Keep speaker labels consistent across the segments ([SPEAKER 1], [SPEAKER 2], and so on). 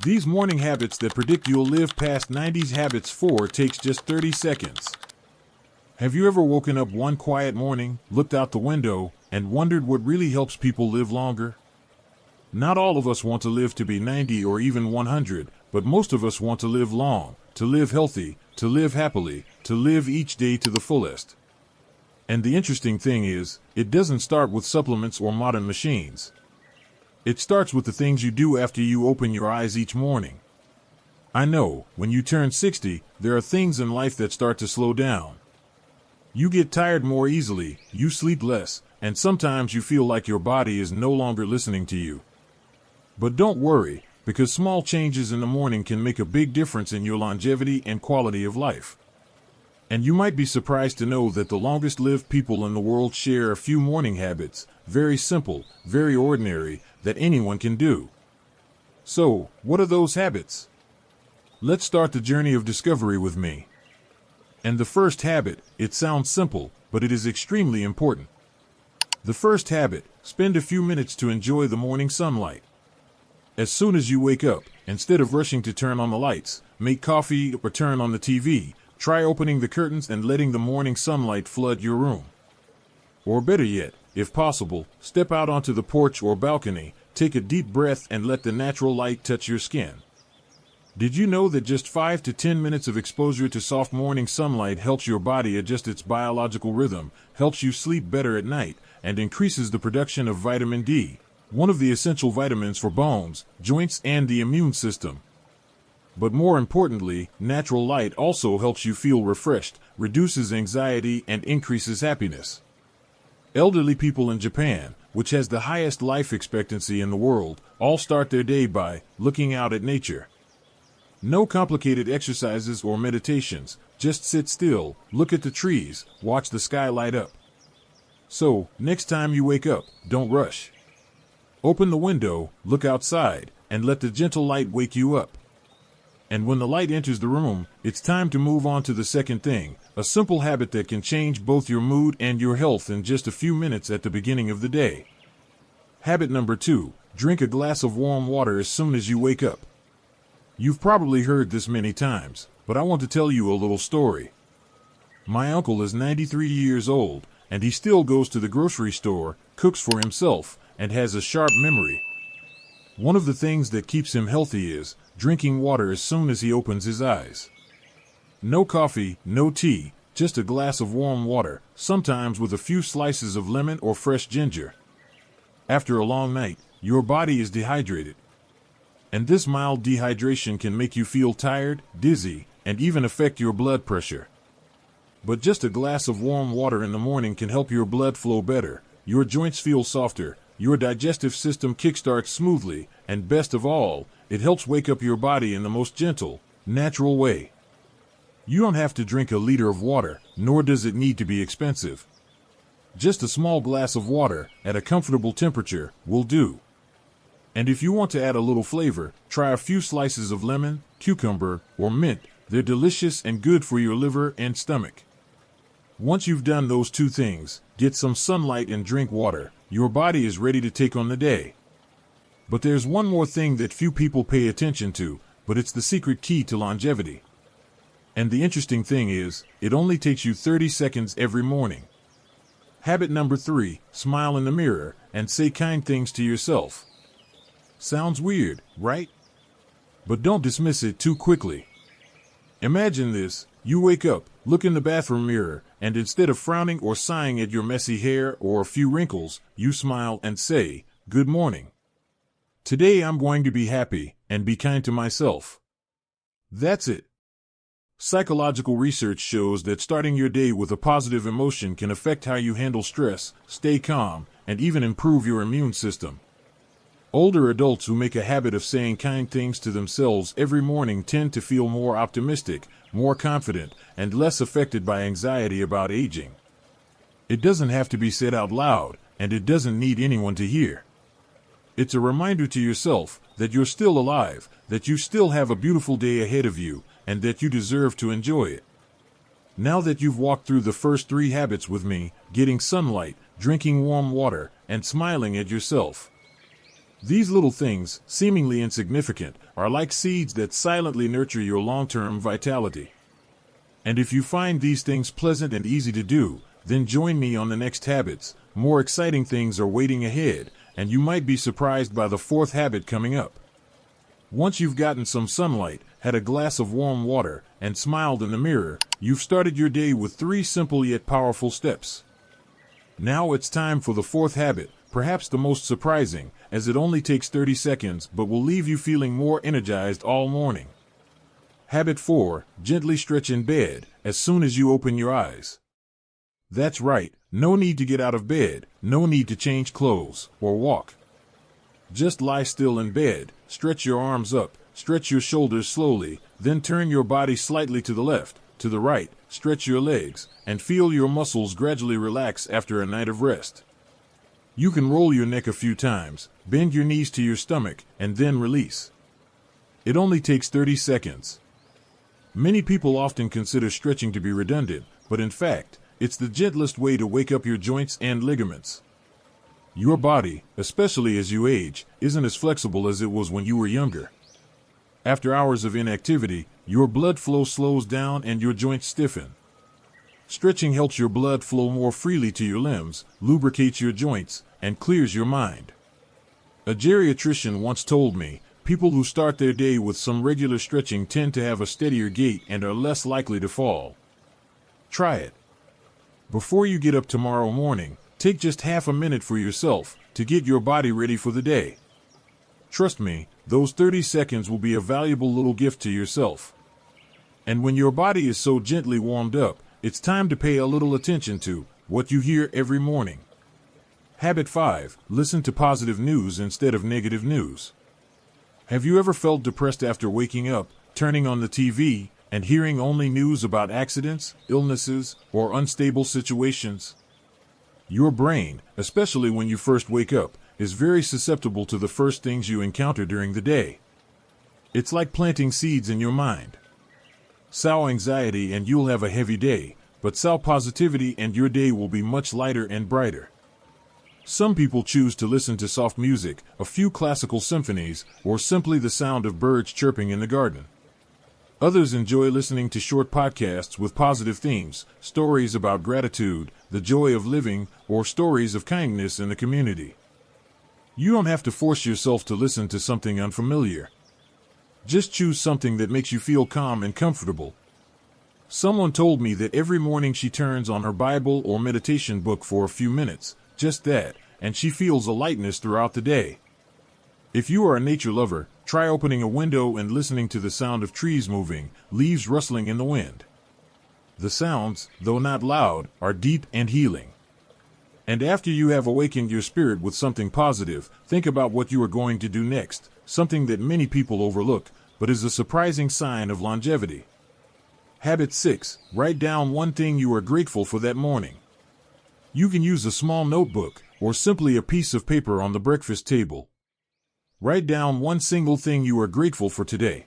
[SPEAKER 1] These morning habits that predict you'll live past 90's. Habits 4 takes just 30 seconds. Have you ever woken up one quiet morning, looked out the window, and wondered what really helps people live longer? Not all of us want to live to be 90 or even 100, but most of us want to live long, to live healthy, to live happily, to live each day to the fullest. And the interesting thing is, it doesn't start with supplements or modern machines. It starts with the things you do after you open your eyes each morning. I know, when you turn 60, there are things in life that start to slow down. You get tired more easily, you sleep less, and sometimes you feel like your body is no longer listening to you. But don't worry, because small changes in the morning can make a big difference in your longevity and quality of life. And you might be surprised to know that the longest-lived people in the world share a few morning habits, very simple, very ordinary, that anyone can do. So, what are those habits? Let's start the journey of discovery with me. And the first habit, it sounds simple, but it is extremely important. The first habit, spend a few minutes to enjoy the morning sunlight. As soon as you wake up, instead of rushing to turn on the lights, make coffee, or turn on the TV, try opening the curtains and letting the morning sunlight flood your room. Or better yet, if possible, step out onto the porch or balcony, take a deep breath and let the natural light touch your skin. Did you know that just 5 to 10 minutes of exposure to soft morning sunlight helps your body adjust its biological rhythm, helps you sleep better at night, and increases the production of vitamin D, one of the essential vitamins for bones, joints, and the immune system? But more importantly, natural light also helps you feel refreshed, reduces anxiety, and increases happiness. Elderly people in Japan, which has the highest life expectancy in the world, all start their day by looking out at nature. No complicated exercises or meditations, just sit still, look at the trees, watch the sky light up. So, next time you wake up, don't rush. Open the window, look outside, and let the gentle light wake you up. And when the light enters the room, it's time to move on to the second thing, a simple habit that can change both your mood and your health in just a few minutes at the beginning of the day. Habit number 2, drink a glass of warm water as soon as you wake up. You've probably heard this many times, but I want to tell you a little story. My uncle is 93 years old, and he still goes to the grocery store, cooks for himself, and has a sharp memory. One of the things that keeps him healthy is drinking water as soon as he opens his eyes. No coffee, no tea, just a glass of warm water, sometimes with a few slices of lemon or fresh ginger. After a long night, your body is dehydrated. And this mild dehydration can make you feel tired, dizzy, and even affect your blood pressure. But just a glass of warm water in the morning can help your blood flow better, your joints feel softer, your digestive system kickstarts smoothly, and best of all, it helps wake up your body in the most gentle, natural way. You don't have to drink a liter of water, nor does it need to be expensive. Just a small glass of water, at a comfortable temperature, will do. And if you want to add a little flavor, try a few slices of lemon, cucumber, or mint. They're delicious and good for your liver and stomach. Once you've done those two things, get some sunlight and drink water, your body is ready to take on the day. But there's one more thing that few people pay attention to, but it's the secret key to longevity. And the interesting thing is, it only takes you 30 seconds every morning. Habit number 3, smile in the mirror and say kind things to yourself. Sounds weird, right? But don't dismiss it too quickly. Imagine this, you wake up, look in the bathroom mirror, and instead of frowning or sighing at your messy hair or a few wrinkles, you smile and say, "Good morning. Today I'm going to be happy and be kind to myself." That's it. Psychological research shows that starting your day with a positive emotion can affect how you handle stress, stay calm, and even improve your immune system. Older adults who make a habit of saying kind things to themselves every morning tend to feel more optimistic, more confident, and less affected by anxiety about aging. It doesn't have to be said out loud, and it doesn't need anyone to hear. It's a reminder to yourself that you're still alive, that you still have a beautiful day ahead of you, and that you deserve to enjoy it. Now that you've walked through the first 3 habits with me, getting sunlight, drinking warm water, and smiling at yourself, These little things, seemingly insignificant, are like seeds that silently nurture your long-term vitality. And if you find these things pleasant and easy to do, then join me on the next habits. More exciting things are waiting ahead, and you might be surprised by the fourth habit coming up. Once you've gotten some sunlight, had a glass of warm water, and smiled in the mirror, you've started your day with 3 simple yet powerful steps. Now it's time for the fourth habit, perhaps the most surprising, as it only takes 30 seconds but will leave you feeling more energized all morning. Habit 4, gently stretch in bed, as soon as you open your eyes. That's right, no need to get out of bed, no need to change clothes, or walk. Just lie still in bed, stretch your arms up, stretch your shoulders slowly, then turn your body slightly to the left, to the right, stretch your legs, and feel your muscles gradually relax after a night of rest. You can roll your neck a few times, bend your knees to your stomach, and then release. It only takes 30 seconds. Many people often consider stretching to be redundant, but in fact, it's the gentlest way to wake up your joints and ligaments. Your body, especially as you age, isn't as flexible as it was when you were younger. After hours of inactivity, your blood flow slows down and your joints stiffen. Stretching helps your blood flow more freely to your limbs, lubricates your joints, and clears your mind. A geriatrician once told me, people who start their day with some regular stretching tend to have a steadier gait and are less likely to fall. Try it. Before you get up tomorrow morning, take just half a minute for yourself to get your body ready for the day. Trust me, those 30 seconds will be a valuable little gift to yourself. And when your body is so gently warmed up, it's time to pay a little attention to what you hear every morning. Habit 5, listen to positive news instead of negative news. Have you ever felt depressed after waking up, turning on the TV, and hearing only news about accidents, illnesses, or unstable situations? Your brain, especially when you first wake up, is very susceptible to the first things you encounter during the day. It's like planting seeds in your mind. Sow anxiety and you'll have a heavy day, but sow positivity and your day will be much lighter and brighter. Some people choose to listen to soft music, a few classical symphonies, or simply the sound of birds chirping in the garden. Others enjoy listening to short podcasts with positive themes, stories about gratitude, the joy of living, or stories of kindness in the community. You don't have to force yourself to listen to something unfamiliar. Just choose something that makes you feel calm and comfortable. Someone told me that every morning she turns on her Bible or meditation book for a few minutes, just that, and she feels a lightness throughout the day. If you are a nature lover, try opening a window and listening to the sound of trees moving, leaves rustling in the wind. The sounds, though not loud, are deep and healing. And after you have awakened your spirit with something positive, think about what you are going to do next, something that many people overlook, but is a surprising sign of longevity. Habit 6, write down one thing you are grateful for that morning. You can use a small notebook, or simply a piece of paper on the breakfast table. Write down one single thing you are grateful for today.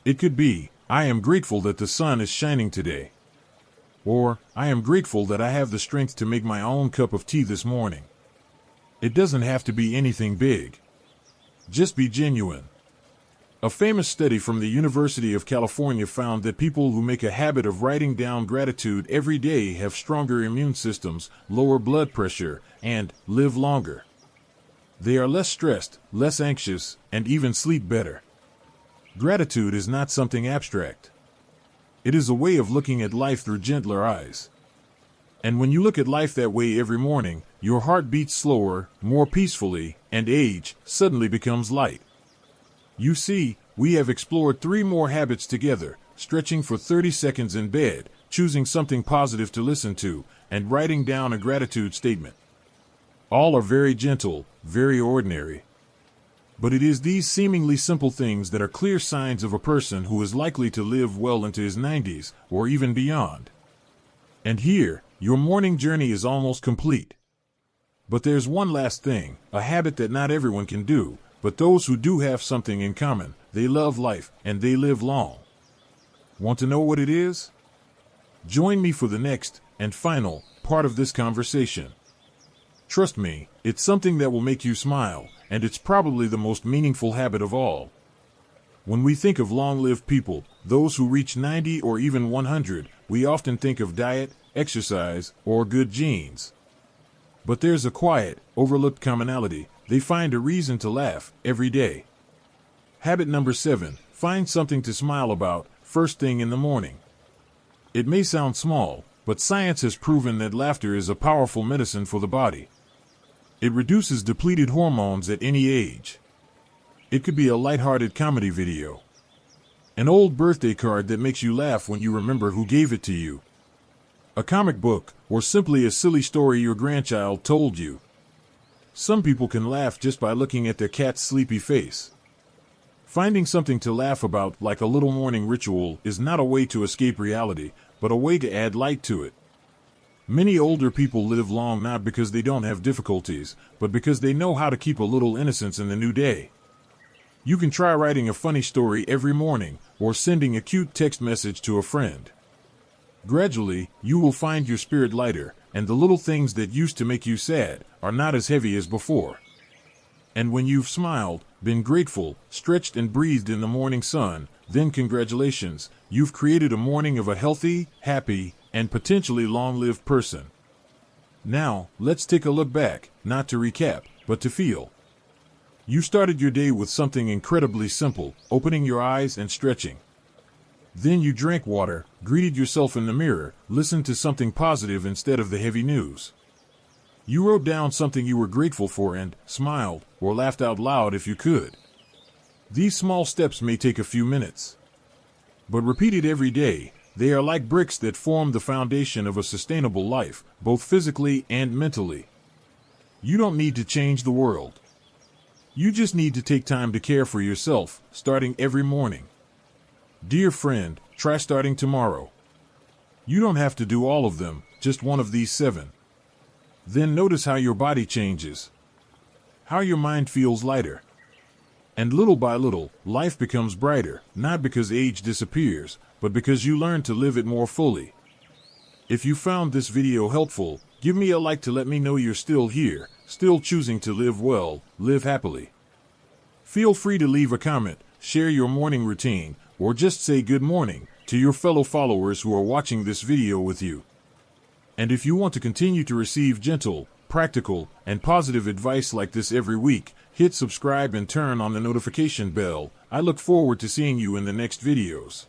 [SPEAKER 1] It could be, I am grateful that the sun is shining today. Or, I am grateful that I have the strength to make my own cup of tea this morning. It doesn't have to be anything big. Just be genuine. A famous study from the University of California found that people who make a habit of writing down gratitude every day have stronger immune systems, lower blood pressure, and live longer. They are less stressed, less anxious, and even sleep better. Gratitude is not something abstract. It is a way of looking at life through gentler eyes. And when you look at life that way every morning, your heart beats slower, more peacefully, and age suddenly becomes light. You see, we have explored 3 more habits together: stretching for 30 seconds in bed, choosing something positive to listen to, and writing down a gratitude statement. All are very gentle, very ordinary. But it is these seemingly simple things that are clear signs of a person who is likely to live well into his 90s, or even beyond. And here, your morning journey is almost complete. But there's one last thing, a habit that not everyone can do, but those who do have something in common. They love life, and they live long. Want to know what it is? Join me for the next, and final, part of this conversation. Trust me, it's something that will make you smile, and it's probably the most meaningful habit of all. When we think of long-lived people, those who reach 90 or even 100, we often think of diet, exercise, or good genes. But there's a quiet, overlooked commonality. They find a reason to laugh every day. Habit number 7, find something to smile about first thing in the morning. It may sound small, but science has proven that laughter is a powerful medicine for the body. It reduces depleted hormones at any age. It could be a lighthearted comedy video, an old birthday card that makes you laugh when you remember who gave it to you, a comic book, or simply a silly story your grandchild told you. Some people can laugh just by looking at their cat's sleepy face. Finding something to laugh about, like a little morning ritual, is not a way to escape reality, but a way to add light to it. Many older people live long not because they don't have difficulties, but because they know how to keep a little innocence in the new day. You can try writing a funny story every morning, or sending a cute text message to a friend. Gradually, you will find your spirit lighter, and the little things that used to make you sad are not as heavy as before. And when you've smiled, been grateful, stretched and breathed in the morning sun, then congratulations, you've created a morning of a healthy, happy, and potentially long-lived person. Now, let's take a look back, not to recap, but to feel. You started your day with something incredibly simple, opening your eyes and stretching. Then you drank water, greeted yourself in the mirror, listened to something positive instead of the heavy news. You wrote down something you were grateful for and smiled, or laughed out loud if you could. These small steps may take a few minutes, but repeated every day, they are like bricks that form the foundation of a sustainable life, both physically and mentally. You don't need to change the world. You just need to take time to care for yourself, starting every morning. Dear friend, try starting tomorrow. You don't have to do all of them, just one of these 7. Then notice how your body changes, how your mind feels lighter. And little by little, life becomes brighter, not because age disappears, but because you learn to live it more fully. If you found this video helpful, give me a like to let me know you're still here, still choosing to live well, live happily. Feel free to leave a comment, share your morning routine, or just say good morning to your fellow followers who are watching this video with you. And if you want to continue to receive gentle, practical, and positive advice like this every week, hit subscribe and turn on the notification bell. I look forward to seeing you in the next videos.